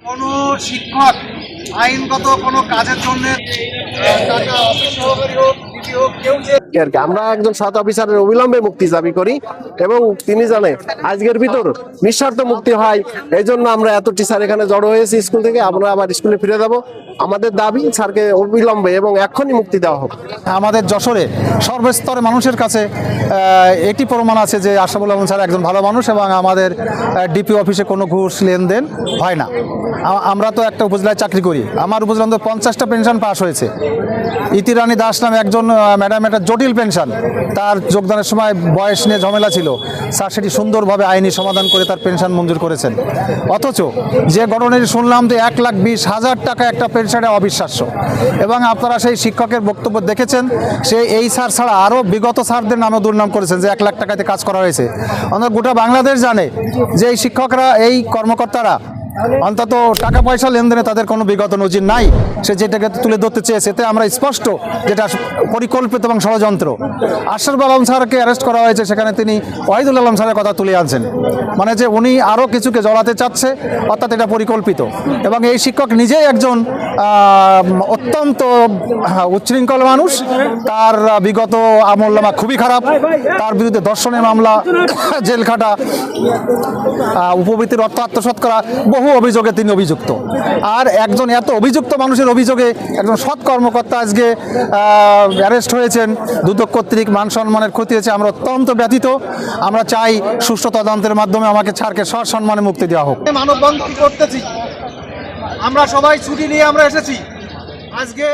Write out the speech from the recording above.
কোনো শিক্ষক আইনগত কোনো কাজের জন্য টাকা অফিস সহকারী হোক ডিপি হোক কেউ যে আর কি আমরা একজন সৎ অফিসারের অবিলম্বে মুক্তি দাবি করি এবং তিনি জানে আজকের ভিতর নিঃশর্ত মুক্তি হয়। এই জন্য আমরা এত টিচার এখানে জড়ো হয়েছি স্কুল থেকে। আমরা আবার স্কুলে ফিরে যাব। আমাদের দাবি স্যারকে অবিলম্বে এবং এক্ষুনি মুক্তি দেওয়া হোক। আমাদের যশোরে সর্বস্তরের মানুষের কাছে এটি প্রমাণ আছে যে আশরাফুল আলম স্যার একজন ভালো মানুষ এবং আমাদের ডিপি অফিসে কোনো ঘুষ লেনদেন হয় না। আমরা তো একটা উপজেলায় চাকরি করি, আমার উপজেলা তো 50টা পেনশন পাস হয়েছে। ইতিরানী দাস নামে একজন ম্যাডাম, একটা জটিল পেনশন, তার যোগদানের সময় বয়স নিয়ে ঝামেলা ছিল, স্যার সেটি সুন্দরভাবে আইনি সমাধান করে তার পেনশন মঞ্জুর করেছেন। অথচ যে ঘটনাটি শুনলাম যে 1,20,000 টাকা একটা পেনশনে অবিশ্বাস্য। এবং আপনারা সেই শিক্ষকের বক্তব্য দেখেছেন, সে এই স্যার ছাড়া আরও বিগত স্যারদের নামে দুর্নাম করেছেন যে 1 লাখ টাকাতে কাজ করা হয়েছে। অন্তত গোটা বাংলাদেশ জানে যে এই শিক্ষকরা, এই কর্মকর্তারা অন্তত টাকা পয়সা লেনদেনে তাদের কোনো বিগত নজির নাই। সে যেটাকে তুলে ধরতে চেয়েছে, এতে আমরা স্পষ্ট যেটা পরিকল্পিত এবং ষড়যন্ত্র। আশরাফুল আলম স্যারকে অ্যারেস্ট করা হয়েছে, সেখানে তিনি ওয়াহিদুল আলম স্যারের কথা তুলে আনছেন, মানে যে উনি আরও কিছুকে জড়াতে চাচ্ছে, অর্থাৎ এটা পরিকল্পিত। এবং এই শিক্ষক নিজেই একজন অত্যন্ত উচ্ছৃঙ্খল মানুষ, তার বিগত আমলনামা খুবই খারাপ, তার বিরুদ্ধে ধর্ষণের মামলা, জেল খাটা, উপবৃত্তির অর্থ আত্মসাৎ করা, বহু অভিযোগে তিনি অভিযুক্ত। আর একজন এত অভিযুক্ত মানুষের অভিযোগে একজন সৎ কর্মকর্তা আজকে অ্যারেস্ট হয়েছেন, দুদক কর্তৃক মান সম্মানের ক্ষতি হয়েছে। আমরা অত্যন্ত ব্যথিত। আমরা চাই সুষ্ঠু তদন্তের মাধ্যমে আমাকে স্যারকে সসম্মানে মুক্তি দেওয়া হোক। মানববন্ধন করতেছি, আমরা সবাই ছুটি নিয়ে আমরা এসেছি আজকে।